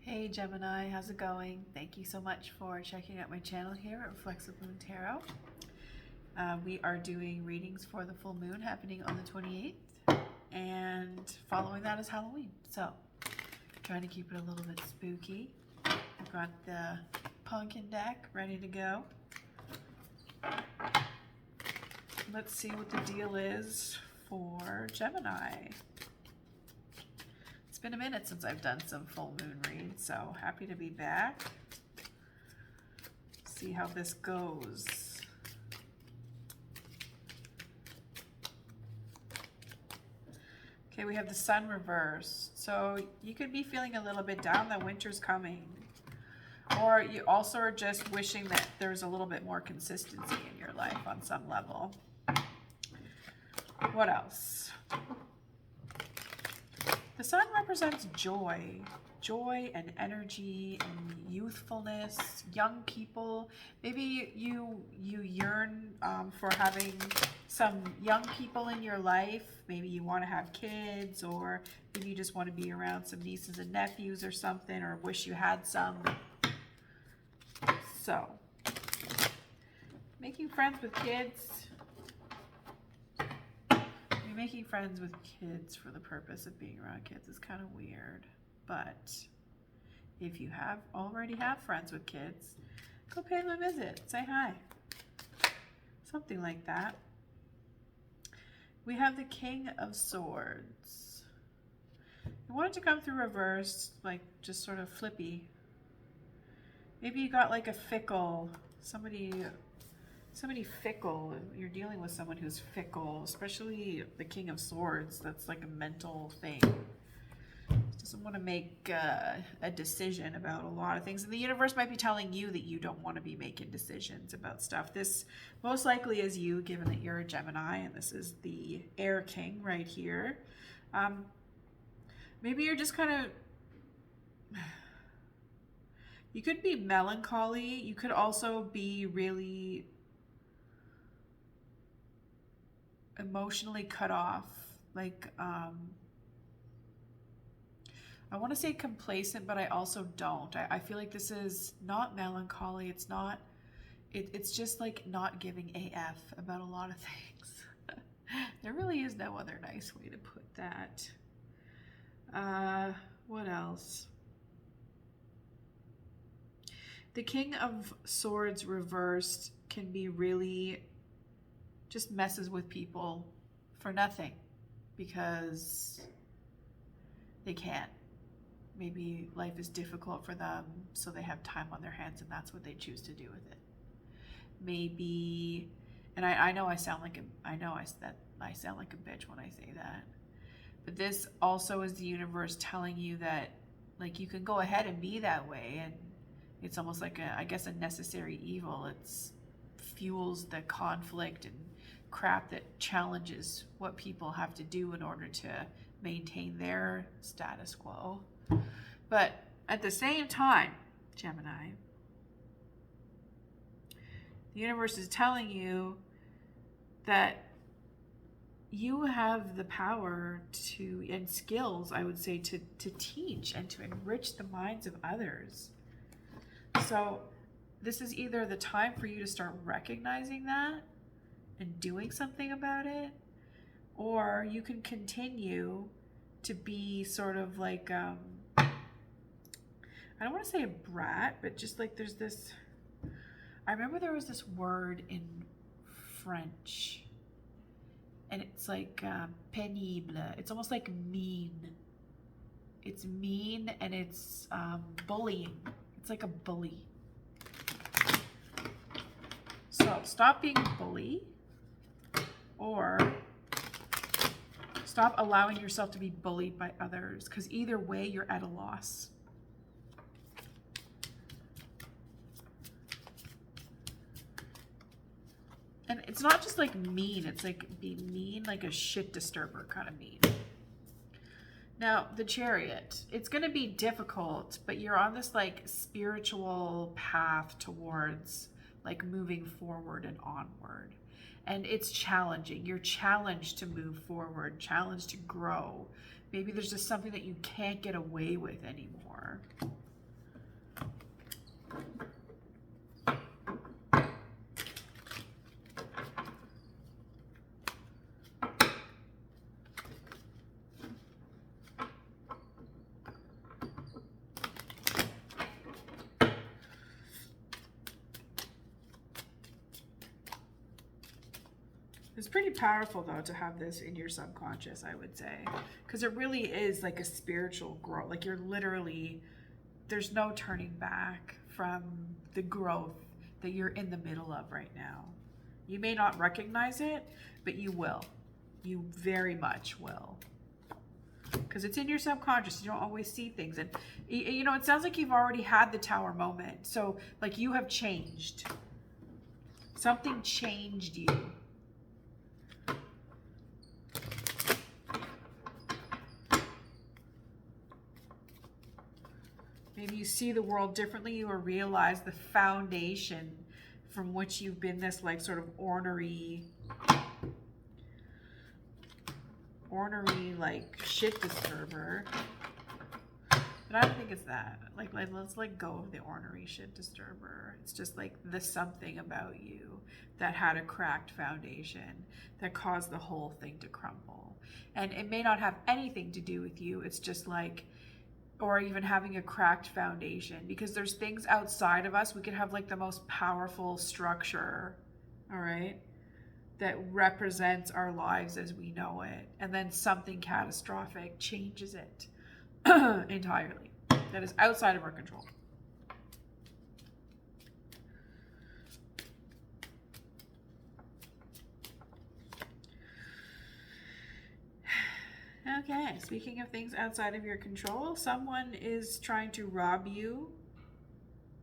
Hey Gemini, how's it going? Thank you so much for checking out my channel here at Reflexivemoon Tarot. We are doing readings for the full moon happening on the 28th, and following that is Halloween. So, trying to keep it a little bit spooky. I've got the pumpkin deck ready to go. Let's see what the deal is for Gemini. It's been a minute since I've done some full moon reads, so happy to be back. See how this goes. Okay, we have the sun reversed. So you could be feeling a little bit down that winter's coming. Or you also are just wishing that there's a little bit more consistency in your life on some level. What else? The sun represents joy and energy and youthfulness, young people. Maybe you yearn for having some young people in your life. Maybe you want to have kids, or maybe you just want to be around some nieces and nephews or something, or wish you had some. So, making friends with kids. Making friends with kids for the purpose of being around kids is kind of weird, but if you already have friends with kids, go pay them a visit, say hi, something like that. We have the King of Swords. I wanted to come through reverse, like just sort of flippy. Maybe you got like a fickle, somebody fickle. You're dealing with someone who's fickle, especially the King of Swords. That's like a mental thing. Doesn't want to make a decision about a lot of things. And the universe might be telling you that you don't want to be making decisions about stuff. This most likely is you, given that you're a Gemini, and this is the Air King right here. Maybe you're just kind of... You could be melancholy. You could also be really emotionally cut off. Like, I want to say complacent, but I also don't. I feel like this is not melancholy. It's not, it's just like not giving AF about a lot of things. There really is no other nice way to put that. What else? The King of Swords reversed can be really just messes with people for nothing because they can't. Maybe life is difficult for them, so they have time on their hands and that's what they choose to do with it. Maybe, and I know I sound like I sound like a bitch when I say that, but this also is the universe telling you that like you can go ahead and be that way, and it's almost like I guess a necessary evil. It's fuels the conflict and crap that challenges what people have to do in order to maintain their status quo. But at the same time, Gemini, the universe is telling you that you have the power to, and skills, I would say, to teach and to enrich the minds of others. So this is either the time for you to start recognizing that and doing something about it, or you can continue to be sort of like, I don't want to say a brat, but just like there's this, I remember there was this word in French, and it's like pénible. It's almost like mean. It's mean, and it's bullying. It's like a bully. So stop being a bully, or stop allowing yourself to be bullied by others, because either way you're at a loss. And it's not just like mean, it's like be mean, like a shit disturber kind of mean. Now, the Chariot, it's going to be difficult, but you're on this like spiritual path towards like moving forward and onward. And it's challenging. You're challenged to move forward, challenged to grow. Maybe there's just something that you can't get away with anymore. It's pretty powerful though to have this in your subconscious, I would say, because it really is like a spiritual growth. Like you're literally, there's no turning back from the growth that you're in the middle of right now. You may not recognize it, but you will. You very much will. Because it's in your subconscious. You don't always see things. And, you know, it sounds like you've already had the tower moment. So, like, you have changed. Something changed you. Maybe you see the world differently or realize the foundation from which you've been this like sort of ornery like shit disturber. But I don't think it's that. Like let's let go of the ornery shit disturber. It's just like the something about you that had a cracked foundation that caused the whole thing to crumble. And it may not have anything to do with you. It's just like, or even having a cracked foundation, because there's things outside of us. We could have like the most powerful structure, all right, that represents our lives as we know it, and then something catastrophic changes it entirely. That is outside of our control. Okay, speaking of things outside of your control, someone is trying to rob you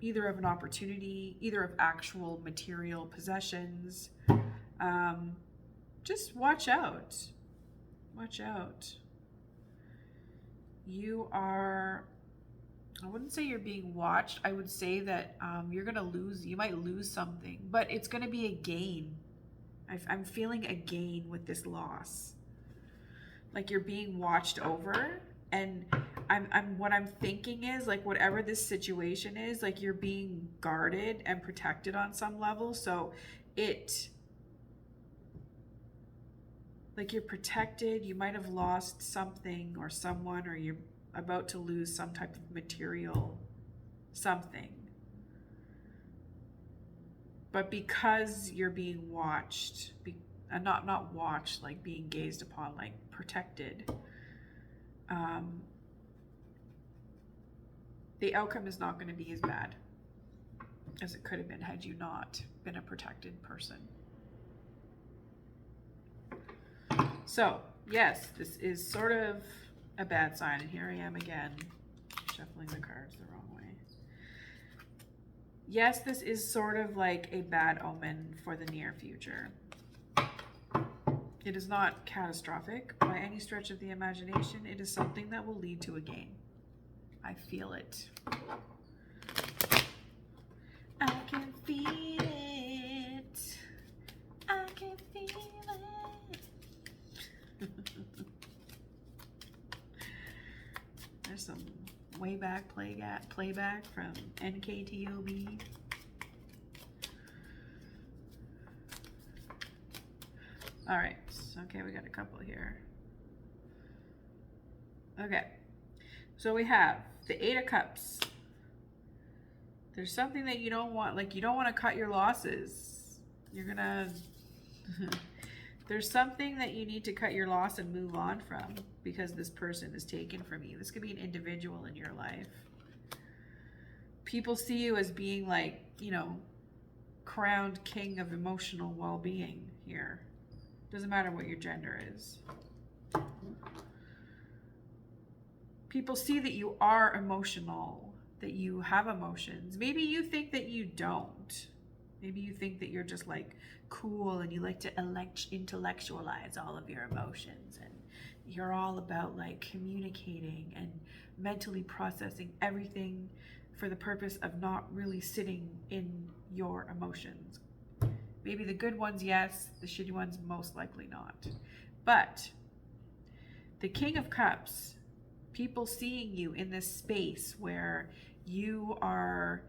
either of an opportunity, either of actual material possessions. Just watch out. Watch out. You are, I wouldn't say you're being watched. I would say that you're going to lose, you might lose something, but it's going to be a gain. I'm feeling a gain with this loss. Like you're being watched over, and what I'm thinking is like whatever this situation is, like you're being guarded and protected on some level. So like you're protected. You might have lost something or someone, or you're about to lose some type of material something. But because you're being watched, not watched, like being gazed upon, like protected, the outcome is not going to be as bad as it could have been had you not been a protected person. So yes, this is sort of a bad sign, and here I am again shuffling the cards the wrong way. Yes, this is sort of like a bad omen for the near future. It is not catastrophic by any stretch of the imagination. It is something that will lead to a gain. I feel it. I can feel it. I can feel it. There's some way back playback from NKTOB. All right, okay, we got a couple here. Okay, so we have the Eight of Cups. There's something that you don't want, like you don't want to cut your losses. You're gonna, there's something that you need to cut your loss and move on from because this person is taken from you. This could be an individual in your life. People see you as being like, you know, crowned king of emotional well-being here. Doesn't matter what your gender is. People see that you are emotional, that you have emotions. Maybe you think that you don't. Maybe you think that you're just like cool and you like to intellectualize all of your emotions, and you're all about like communicating and mentally processing everything for the purpose of not really sitting in your emotions. Maybe the good ones, yes. The shitty ones, most likely not. But the King of Cups, people seeing you in this space where you are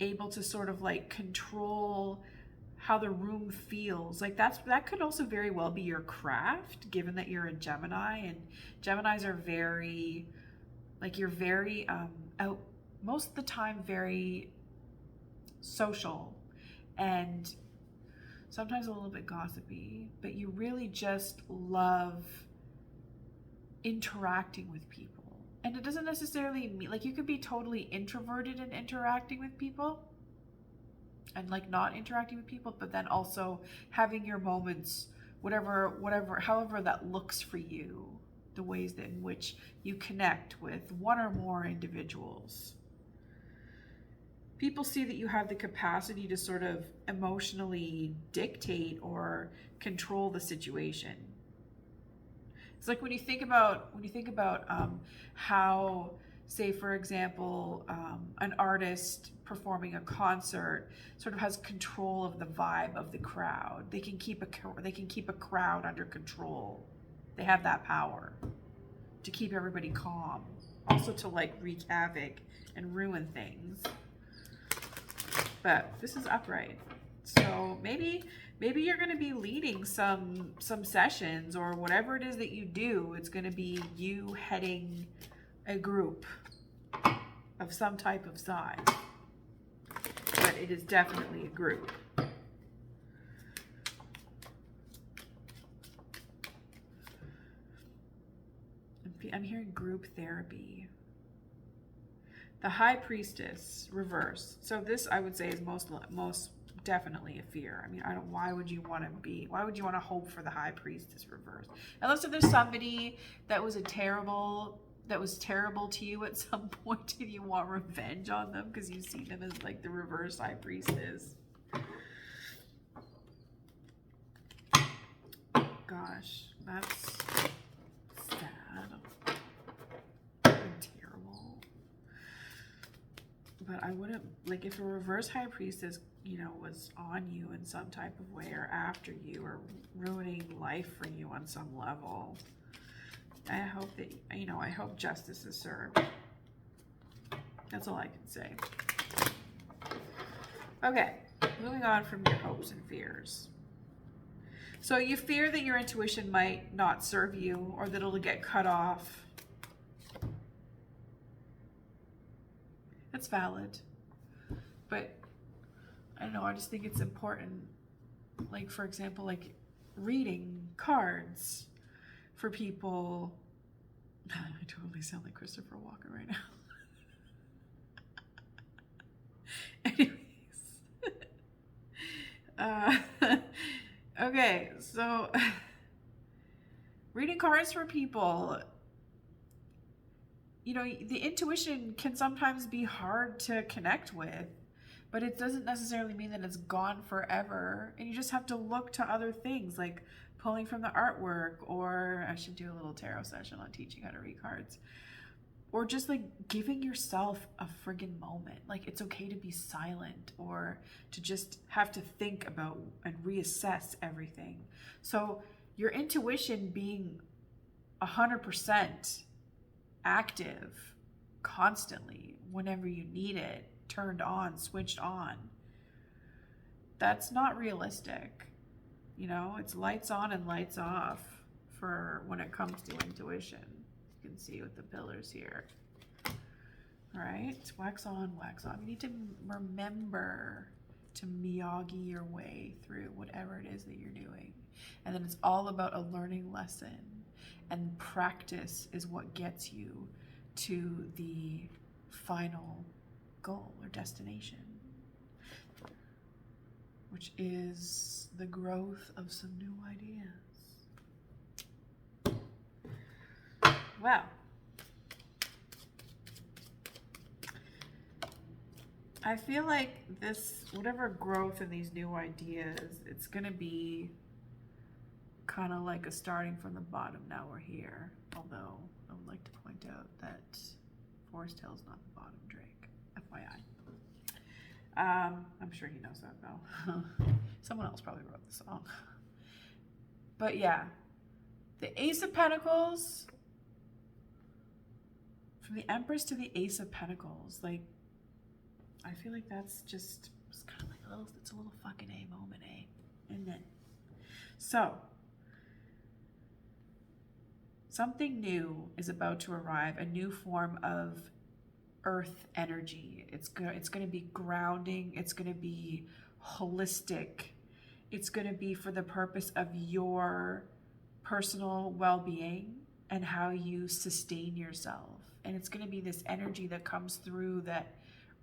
able to sort of like control how the room feels. Like that could also very well be your craft, given that you're a Gemini, and Geminis are very, like, you're very out most of the time, very social and sometimes a little bit gossipy, but you really just love interacting with people. And it doesn't necessarily mean, like, you could be totally introverted in interacting with people and like not interacting with people, but then also having your moments, however that looks for you, the ways in which you connect with one or more individuals. People see that you have the capacity to sort of emotionally dictate or control the situation. It's like when you think about how, say for example, an artist performing a concert sort of has control of the vibe of the crowd. They can keep a crowd under control. They have that power to keep everybody calm, also to like wreak havoc and ruin things. But this is upright, so maybe you're going to be leading some sessions, or whatever it is that you do. It's going to be you heading a group of some type of size, but it is definitely a group. I'm hearing group therapy. The High Priestess reverse. So this, I would say, is most definitely a fear. I mean, why would you want to hope for the High Priestess reverse? Unless if there's somebody that was terrible to you at some point and you want revenge on them because you see them as like the reverse High Priestess. Gosh, that's sad. Terrible. But I wouldn't, like, if a reverse High Priestess, was on you in some type of way, or after you, or ruining life for you on some level, I hope that, I hope justice is served. That's all I can say. Okay, moving on from your hopes and fears. So you fear that your intuition might not serve you, or that it'll get cut off. That's valid. But I don't know, I just think it's important. Like, for example, like reading cards for people. I totally sound like Christopher Walken right now. Anyways. Okay, so reading cards for people, the intuition can sometimes be hard to connect with, but it doesn't necessarily mean that it's gone forever. And you just have to look to other things, like pulling from the artwork, or I should do a little tarot session on teaching how to read cards, or just like giving yourself a friggin' moment. Like, it's okay to be silent, or to just have to think about and reassess everything. So your intuition being 100% active constantly, whenever you need it, turned on, switched on, that's not realistic. It's lights on and lights off for when it comes to intuition. You can see with the pillars here. All right, wax on, wax off. You need to remember to Miyagi your way through whatever it is that you're doing. And then it's all about a learning lesson. And practice is what gets you to the final goal or destination, which is the growth of some new ideas. Well, I feel like this, whatever growth in these new ideas, it's going to be kind of like a starting from the bottom. Now we're here. Although I would like to point out that Forest Hill's not the bottom, Drake. FYI. I'm sure he knows that though. Someone else probably wrote the song. But yeah, the Ace of Pentacles, from the Empress to the Ace of Pentacles, like, I feel like that's just, it's kind of like it's a little fucking A moment, eh? And then, so, something new is about to arrive, a new form of earth energy. It's going to be grounding. It's going to be holistic. It's going to be for the purpose of your personal well-being and how you sustain yourself. And it's going to be this energy that comes through that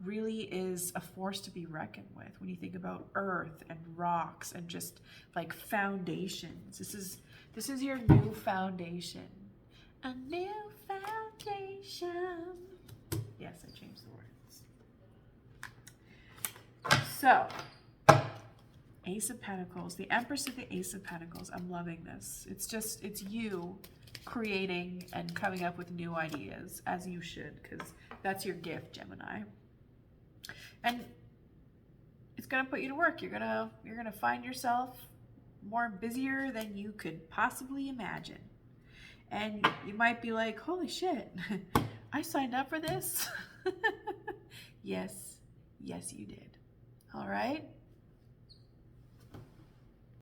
really is a force to be reckoned with when you think about earth and rocks and just like foundations. This is your new foundation. A new foundation. Yes, I changed the words. So, Ace of Pentacles, the Empress of the Ace of Pentacles. I'm loving this. It's you creating and coming up with new ideas, as you should, because that's your gift, Gemini. And it's gonna put you to work. You're gonna find yourself more busier than you could possibly imagine. And you might be like, holy shit, I signed up for this. Yes, you did. All right.